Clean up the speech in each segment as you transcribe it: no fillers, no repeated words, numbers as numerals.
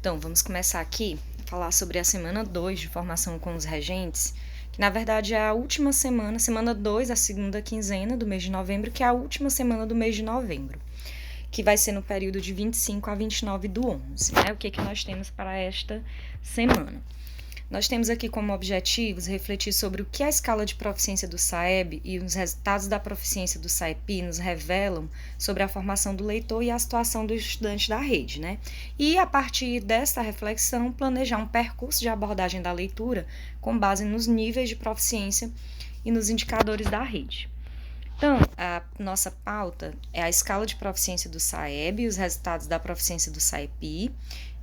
Então, vamos começar aqui a falar sobre a semana 2 de formação com os regentes, que na verdade é a última semana 2, a segunda quinzena do mês de novembro, que é a última semana do mês de novembro, que vai ser no período de 25 a 29 do 11, né? O que nós temos para esta semana? Nós temos aqui como objetivos refletir sobre o que a escala de proficiência do SAEB e os resultados da proficiência do SAEP nos revelam sobre a formação do leitor e a situação do estudante da rede, né? E, a partir dessa reflexão, planejar um percurso de abordagem da leitura com base nos níveis de proficiência e nos indicadores da rede. Então, a nossa pauta é a escala de proficiência do SAEB e os resultados da proficiência do SAEP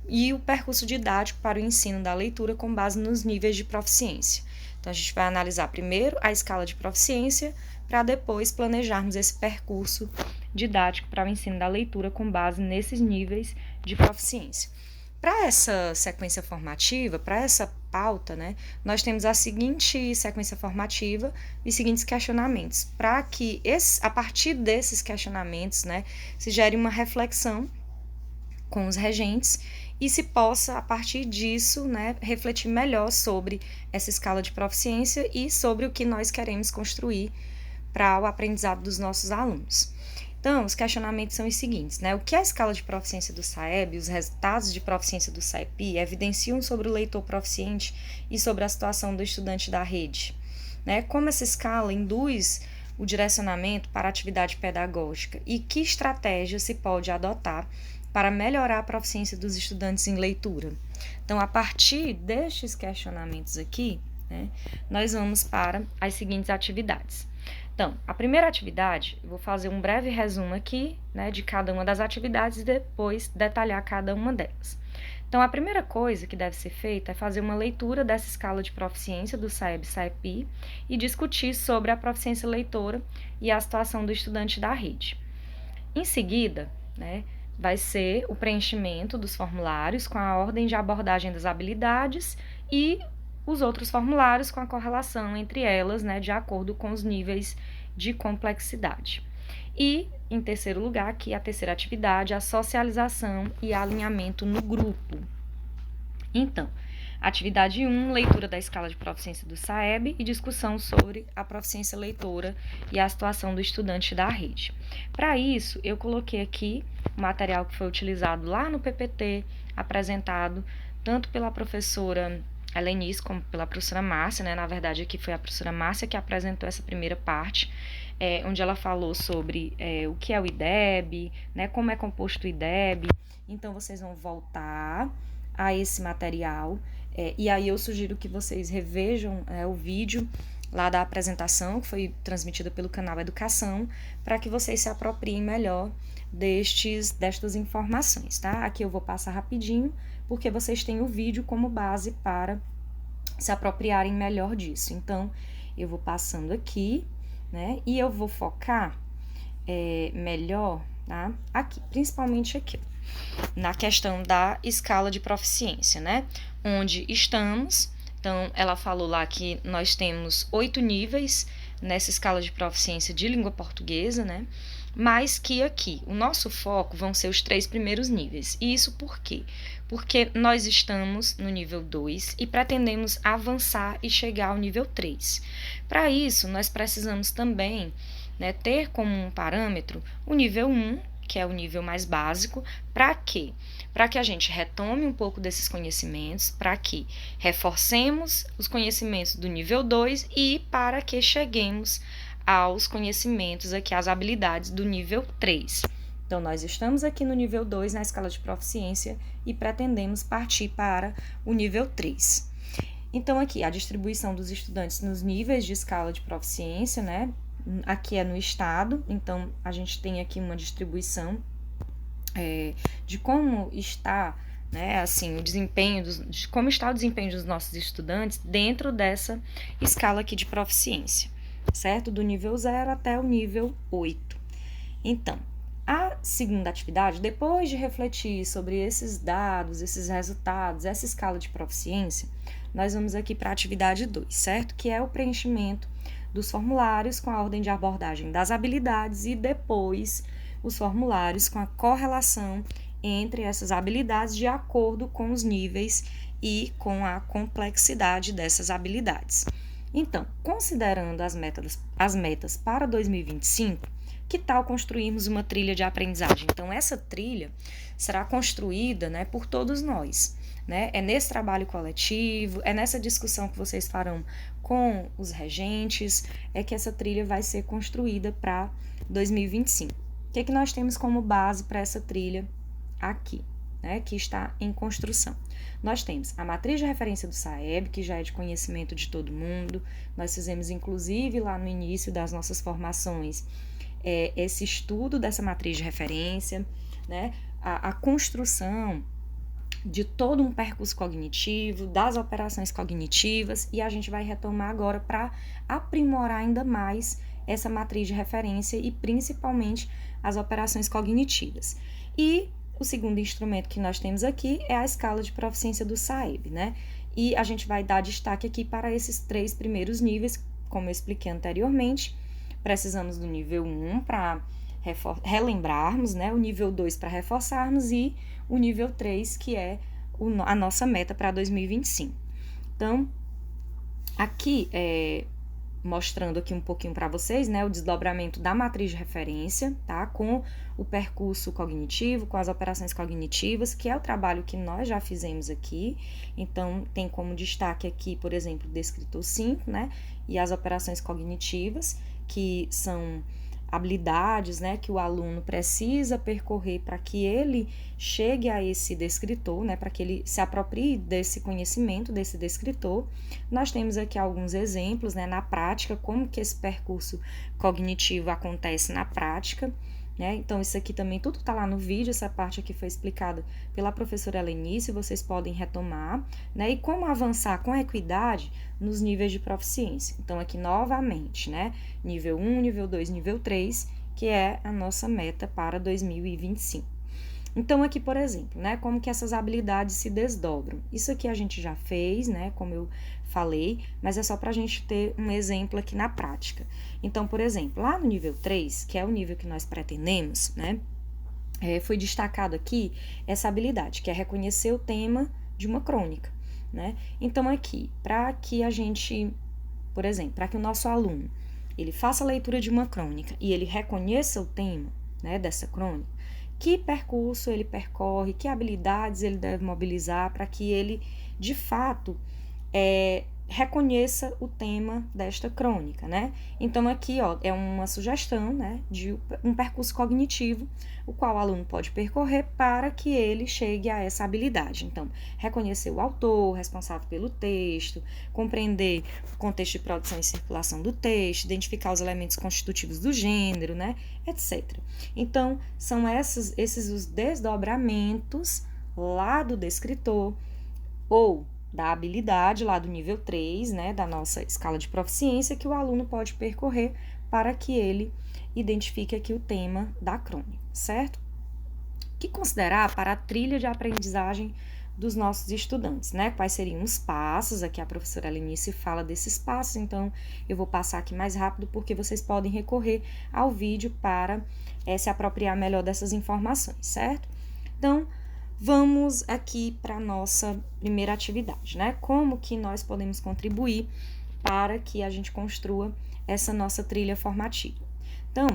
e o percurso didático para o ensino da leitura com base nos níveis de proficiência. Então, a gente vai analisar primeiro a escala de proficiência para depois planejarmos esse percurso didático para o ensino da leitura com base nesses níveis de proficiência. Para essa sequência formativa, para essa pauta, né, nós temos a seguinte sequência formativa e seguintes questionamentos, para que a partir desses questionamentos, né, se gere uma reflexão com os regentes e se possa, a partir disso, né, refletir melhor sobre essa escala de proficiência e sobre o que nós queremos construir para o aprendizado dos nossos alunos. Então, os questionamentos são os seguintes, né? O que a escala de proficiência do SAEB e os resultados de proficiência do SAEP evidenciam sobre o leitor proficiente e sobre a situação do estudante da rede? Né? Como essa escala induz o direcionamento para a atividade pedagógica e que estratégia se pode adotar para melhorar a proficiência dos estudantes em leitura? Então, a partir destes questionamentos aqui, né, nós vamos para as seguintes atividades. Então, a primeira atividade, eu vou fazer um breve resumo aqui, né, de cada uma das atividades e depois detalhar cada uma delas. Então, a primeira coisa que deve ser feita é fazer uma leitura dessa escala de proficiência do SAEB-SAEP e discutir sobre a proficiência leitora e a situação do estudante da rede. Em seguida, né, vai ser o preenchimento dos formulários com a ordem de abordagem das habilidades e os outros formulários com a correlação entre elas, né, de acordo com os níveis de complexidade. E, em terceiro lugar, aqui a terceira atividade, a socialização e alinhamento no grupo. Então, atividade 1, leitura da escala de proficiência do SAEB e discussão sobre a proficiência leitora e a situação do estudante da rede. Para isso, eu coloquei aqui o material que foi utilizado lá no PPT, apresentado tanto pela professora Helenice como pela professora Márcia, né? Na verdade, aqui foi a professora Márcia que apresentou essa primeira parte, onde ela falou sobre o que é o IDEB, né? Como é composto o IDEB. Então, vocês vão voltar a esse material, e aí eu sugiro que vocês revejam o vídeo lá da apresentação, que foi transmitida pelo canal Educação, para que vocês se apropriem melhor destas informações, tá? Aqui eu vou passar rapidinho, porque vocês têm o vídeo como base para se apropriarem melhor disso. Então, eu vou passando aqui, né? E eu vou focar melhor, tá? Aqui, principalmente aqui, na questão da escala de proficiência, né? Onde estamos. Então, ela falou lá que nós temos 8 níveis nessa escala de proficiência de língua portuguesa, né? Mas que aqui, o nosso foco vão ser os 3 primeiros níveis. E isso por quê? Porque nós estamos no nível 2 e pretendemos avançar e chegar ao nível 3. Para isso, nós precisamos também, né, ter como um parâmetro o nível 1, que é o nível mais básico. Para quê? Para que a gente retome um pouco desses conhecimentos, para que reforcemos os conhecimentos do nível 2 e para que cheguemos aos conhecimentos aqui, às habilidades do nível 3. Então, nós estamos aqui no nível 2 na escala de proficiência e pretendemos partir para o nível 3. Então, aqui, a distribuição dos estudantes nos níveis de escala de proficiência, né? Aqui é no estado, então a gente tem aqui uma distribuição de como está, né, assim, o desempenho, de como está o desempenho dos nossos estudantes dentro dessa escala aqui de proficiência, certo? Do nível 0 até o nível 8. Então, a segunda atividade, depois de refletir sobre esses dados, esses resultados, essa escala de proficiência, nós vamos aqui para a atividade 2, certo? Que é o preenchimento dos formulários com a ordem de abordagem das habilidades e depois os formulários com a correlação entre essas habilidades de acordo com os níveis e com a complexidade dessas habilidades. Então, considerando as metas para 2025, que tal construirmos uma trilha de aprendizagem? Então, essa trilha será construída, né, por todos nós. Né? É nesse trabalho coletivo, é nessa discussão que vocês farão com os regentes, é que essa trilha vai ser construída para 2025. O que nós temos como base para essa trilha aqui, né, que está em construção? Nós temos a matriz de referência do SAEB, que já é de conhecimento de todo mundo. Nós fizemos, inclusive, lá no início das nossas formações, esse estudo dessa matriz de referência, né, a construção de todo um percurso cognitivo, das operações cognitivas, e a gente vai retomar agora para aprimorar ainda mais essa matriz de referência e principalmente as operações cognitivas. E o segundo instrumento que nós temos aqui é a escala de proficiência do SAEB, né? E a gente vai dar destaque aqui para esses 3 primeiros níveis, como eu expliquei anteriormente. Precisamos do nível 1 para relembrarmos, né? O nível 2 para reforçarmos e o nível 3, que é a nossa meta para 2025. Então, aqui mostrando aqui um pouquinho para vocês, né, o desdobramento da matriz de referência, tá, com o percurso cognitivo, com as operações cognitivas, que é o trabalho que nós já fizemos aqui. Então, tem como destaque aqui, por exemplo, o descritor 5, né, e as operações cognitivas, que são habilidades, né, que o aluno precisa percorrer para que ele chegue a esse descritor, né, para que ele se aproprie desse conhecimento, desse descritor. Nós temos aqui alguns exemplos, né, na prática, como que esse percurso cognitivo acontece na prática, né? Então, isso aqui também tudo está lá no vídeo, essa parte aqui foi explicada pela professora Helenice, vocês podem retomar, né? E como avançar com equidade nos níveis de proficiência. Então, aqui novamente, né? Nível 1, nível 2, nível 3, que é a nossa meta para 2025. Então, aqui, por exemplo, né, como que essas habilidades se desdobram. Isso aqui a gente já fez, né, como eu falei, mas é só para a gente ter um exemplo aqui na prática. Então, por exemplo, lá no nível 3, que é o nível que nós pretendemos, né, foi destacado aqui essa habilidade, que é reconhecer o tema de uma crônica, né. Então, aqui, para que a gente, por exemplo, para que o nosso aluno, ele faça a leitura de uma crônica e ele reconheça o tema, né, dessa crônica, que percurso ele percorre, que habilidades ele deve mobilizar para que ele, de fato, reconheça o tema desta crônica, né? Então, aqui, ó, é uma sugestão, né, de um percurso cognitivo, o qual o aluno pode percorrer para que ele chegue a essa habilidade. Então, reconhecer o autor, responsável pelo texto, compreender o contexto de produção e circulação do texto, identificar os elementos constitutivos do gênero, né, etc. Então, são esses os desdobramentos lá do descritor ou da habilidade lá do nível 3, né, da nossa escala de proficiência, que o aluno pode percorrer para que ele identifique aqui o tema da crônica, certo? O que considerar para a trilha de aprendizagem dos nossos estudantes, né? Quais seriam os passos? Aqui a professora Helenice fala desses passos, então eu vou passar aqui mais rápido porque vocês podem recorrer ao vídeo para se apropriar melhor dessas informações, certo? Então, vamos aqui para a nossa primeira atividade, né? Como que nós podemos contribuir para que a gente construa essa nossa trilha formativa. Então,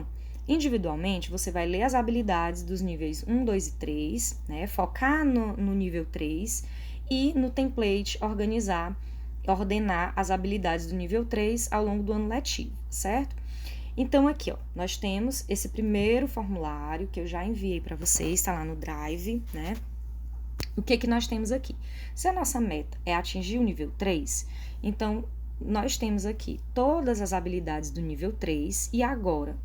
individualmente, você vai ler as habilidades dos níveis 1, 2 e 3, né? Focar no nível 3 e no template ordenar as habilidades do nível 3 ao longo do ano letivo, certo? Então, aqui, ó, nós temos esse primeiro formulário que eu já enviei para vocês, está lá no Drive, né? O que nós temos aqui? Se a nossa meta é atingir o nível 3, então, nós temos aqui todas as habilidades do nível 3 e agora,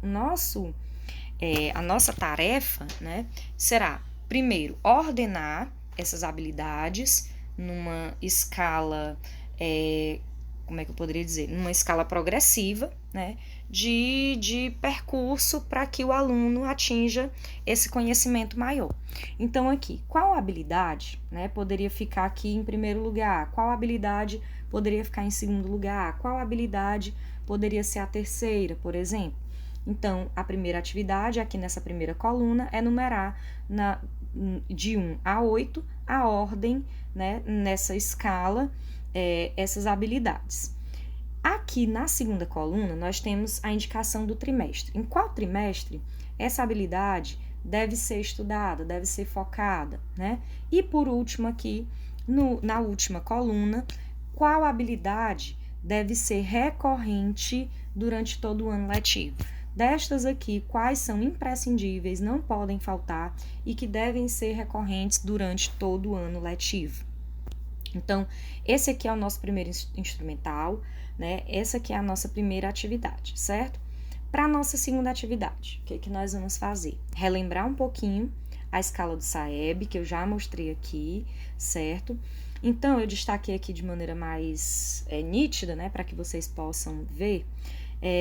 a nossa tarefa, né, será, primeiro, ordenar essas habilidades numa escala, como é que eu poderia dizer? Numa escala progressiva, né, de percurso para que o aluno atinja esse conhecimento maior. Então, aqui, qual habilidade, né, poderia ficar aqui em primeiro lugar? Qual habilidade poderia ficar em segundo lugar? Qual habilidade poderia ser a terceira, por exemplo? Então, a primeira atividade, aqui nessa primeira coluna, é numerar de 1 a 8, a ordem, né, nessa escala, essas habilidades. Aqui na segunda coluna, nós temos a indicação do trimestre. Em qual trimestre essa habilidade deve ser estudada, deve ser focada, né? E por último aqui, na última coluna, qual habilidade deve ser recorrente durante todo o ano letivo. Destas aqui, quais são imprescindíveis, não podem faltar e que devem ser recorrentes durante todo o ano letivo. Então, esse aqui é o nosso primeiro instrumental, né? Essa aqui é a nossa primeira atividade, certo? Para a nossa segunda atividade, o que nós vamos fazer? Relembrar um pouquinho a escala do Saeb, que eu já mostrei aqui, certo? Então, eu destaquei aqui de maneira mais nítida, né? Para que vocês possam ver.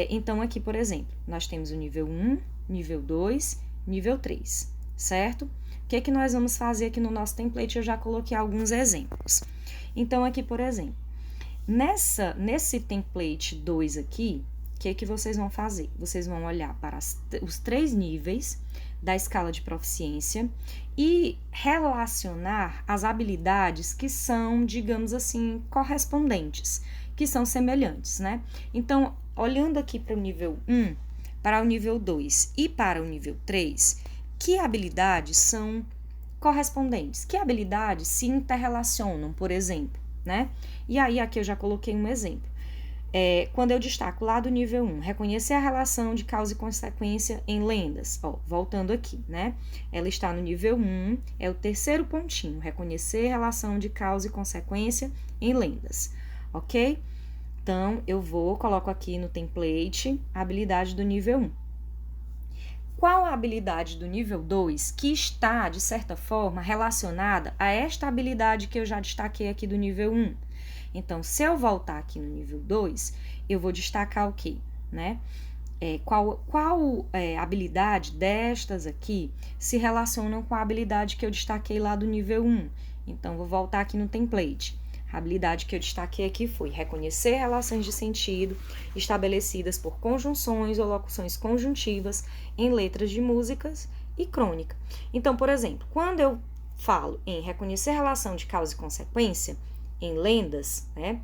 Então, aqui, por exemplo, nós temos o nível 1, nível 2, nível 3, certo? O que nós vamos fazer aqui no nosso template? Eu já coloquei alguns exemplos. Então, aqui, por exemplo, nesse template 2 aqui, o que vocês vão fazer? Vocês vão olhar para os 3 níveis da escala de proficiência e relacionar as habilidades que são, digamos assim, correspondentes, que são semelhantes, né? Então, olhando aqui para o nível 1, para o nível 2 e para o nível 3, que habilidades são correspondentes? Que habilidades se interrelacionam, por exemplo, né? E aí, aqui eu já coloquei um exemplo. Quando eu destaco lá do nível 1, reconhecer a relação de causa e consequência em lendas. Voltando aqui, né? Ela está no nível 1, é o terceiro pontinho, reconhecer a relação de causa e consequência em lendas, ok? Então, coloco aqui no template a habilidade do nível 1. Qual a habilidade do nível 2 que está, de certa forma, relacionada a esta habilidade que eu já destaquei aqui do nível 1? Então, se eu voltar aqui no nível 2, eu vou destacar o quê? Né? Qual habilidade destas aqui se relacionam com a habilidade que eu destaquei lá do nível 1? Então, vou voltar aqui no template. A habilidade que eu destaquei aqui foi reconhecer relações de sentido estabelecidas por conjunções ou locuções conjuntivas em letras de músicas e crônica. Então, por exemplo, quando eu falo em reconhecer relação de causa e consequência em lendas, né,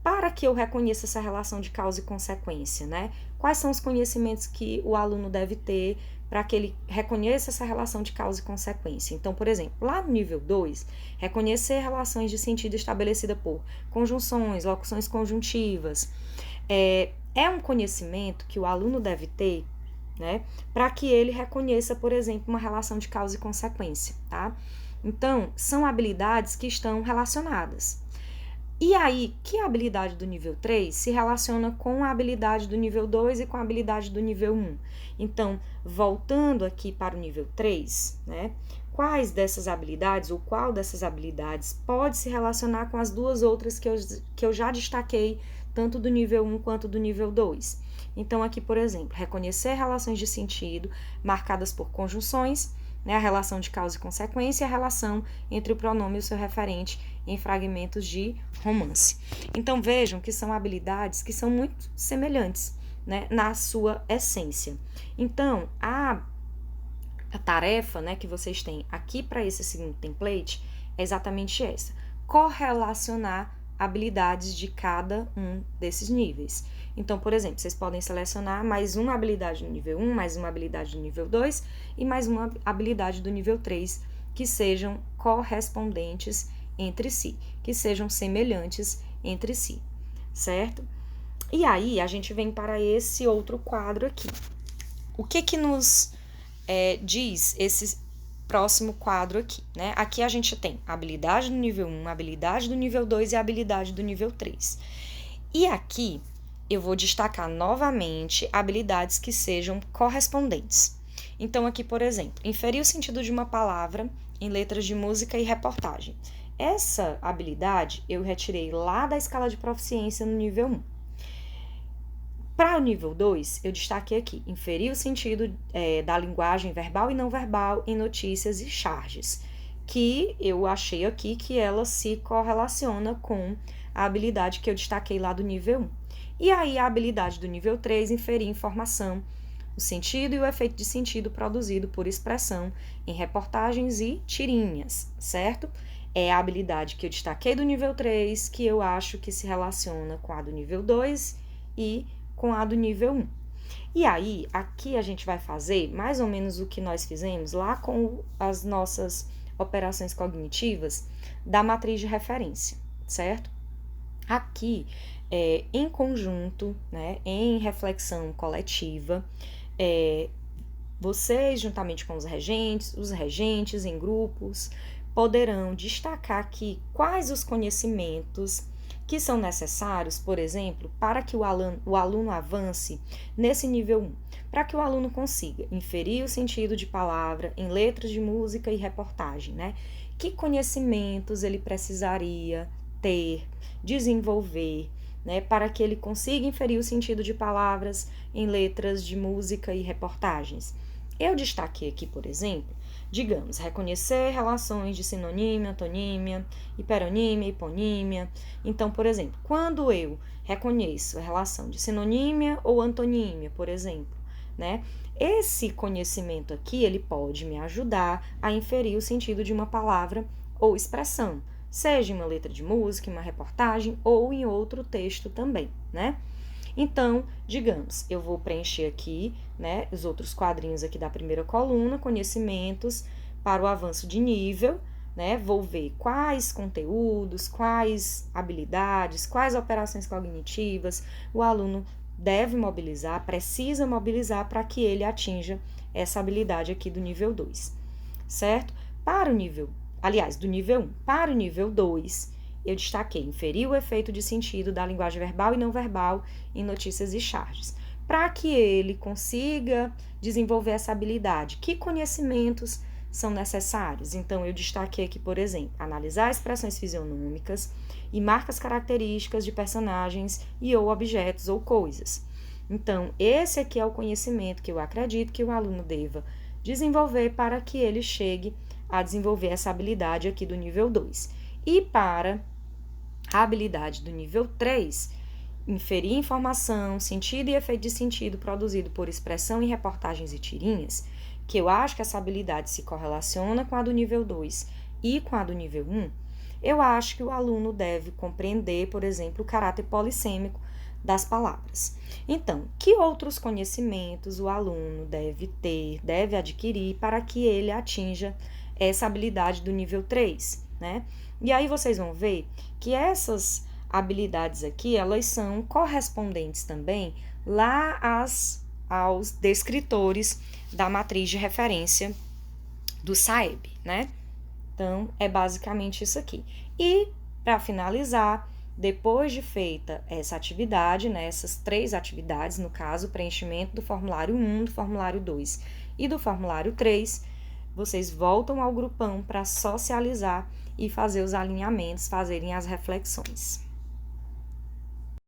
para que eu reconheça essa relação de causa e consequência, né, quais são os conhecimentos que o aluno deve ter para que ele reconheça essa relação de causa e consequência. Então, por exemplo, lá no nível 2, reconhecer relações de sentido estabelecida por conjunções, locuções conjuntivas, é um conhecimento que o aluno deve ter, né, para que ele reconheça, por exemplo, uma relação de causa e consequência, tá? Então, são habilidades que estão relacionadas. E aí, que a habilidade do nível 3 se relaciona com a habilidade do nível 2 e com a habilidade do nível 1? Então, voltando aqui para o nível 3, né? Quais dessas habilidades ou qual dessas habilidades pode se relacionar com as duas outras que eu já destaquei, tanto do nível 1 quanto do nível 2? Então, aqui, por exemplo, reconhecer relações de sentido marcadas por conjunções, né, a relação de causa e consequência e a relação entre o pronome e o seu referente em fragmentos de romance. Então, vejam que são habilidades que são muito semelhantes, né, na sua essência. Então, a tarefa, né, que vocês têm aqui para esse segundo template é exatamente essa: correlacionar habilidades de cada um desses níveis. Então, por exemplo, vocês podem selecionar mais uma habilidade do nível 1, mais uma habilidade do nível 2 e mais uma habilidade do nível 3 que sejam correspondentes entre si, que sejam semelhantes entre si, certo? E aí, a gente vem para esse outro quadro aqui. O que nos diz esse próximo quadro aqui, né? Aqui a gente tem a habilidade do nível 1, a habilidade do nível 2 e a habilidade do nível 3. E aqui eu vou destacar novamente habilidades que sejam correspondentes. Então, aqui, por exemplo, inferir o sentido de uma palavra em letras de música e reportagem. Essa habilidade eu retirei lá da escala de proficiência no nível 1. Para o nível 2, eu destaquei aqui, inferir o sentido da linguagem verbal e não verbal em notícias e charges, que eu achei aqui que ela se correlaciona com a habilidade que eu destaquei lá do nível 1. E aí, a habilidade do nível 3, inferir informação o sentido e o efeito de sentido produzido por expressão em reportagens e tirinhas, certo? É a habilidade que eu destaquei do nível 3, que eu acho que se relaciona com a do nível 2 e com a do nível 1. E aí, aqui a gente vai fazer mais ou menos o que nós fizemos lá com as nossas operações cognitivas da matriz de referência, certo? Aqui, em conjunto, né, em reflexão coletiva, vocês, juntamente com os regentes em grupos, poderão destacar aqui quais os conhecimentos que são necessários, por exemplo, para que o aluno avance nesse nível 1, para que o aluno consiga inferir o sentido de palavra em letras de música e reportagem, né? Que conhecimentos ele precisaria ter, desenvolver, né, para que ele consiga inferir o sentido de palavras em letras de música e reportagens. Eu destaquei aqui, por exemplo, digamos, reconhecer relações de sinonímia, antonímia, hiperonímia, hiponímia. Então, por exemplo, quando eu reconheço a relação de sinonímia ou antonímia, por exemplo, né? Esse conhecimento aqui, ele pode me ajudar a inferir o sentido de uma palavra ou expressão, seja em uma letra de música, em uma reportagem ou em outro texto também, né? Então, digamos, eu vou preencher aqui, né, os outros quadrinhos aqui da primeira coluna, conhecimentos para o avanço de nível, né? Vou ver quais conteúdos, quais habilidades, quais operações cognitivas o aluno deve mobilizar, precisa mobilizar para que ele atinja essa habilidade aqui do nível 2, certo? Para o nível, aliás, do nível 1 para o nível 2, eu destaquei inferir o efeito de sentido da linguagem verbal e não verbal em notícias e charges. Para que ele consiga desenvolver essa habilidade, que conhecimentos são necessários? Então, eu destaquei aqui, por exemplo, analisar expressões fisionômicas e marcas características de personagens e ou objetos ou coisas. Então, esse aqui é o conhecimento que eu acredito que o aluno deva desenvolver para que ele chegue a desenvolver essa habilidade aqui do nível 2. E para a habilidade do nível 3, inferir informação, sentido e efeito de sentido produzido por expressão em reportagens e tirinhas, que eu acho que essa habilidade se correlaciona com a do nível 2 e com a do nível 1, eu acho que o aluno deve compreender, por exemplo, o caráter polissêmico das palavras. Então, que outros conhecimentos o aluno deve ter, deve adquirir para que ele atinja essa habilidade do nível 3, né? E aí vocês vão ver que essas habilidades aqui, elas são correspondentes também lá aos descritores da matriz de referência do SAEB, né? Então, é basicamente isso aqui. E, para finalizar, depois de feita essa atividade, né, essas 3 atividades, no caso, preenchimento do formulário 1, do formulário 2 e do formulário 3, vocês voltam ao grupão para socializar e fazer os alinhamentos, fazerem as reflexões.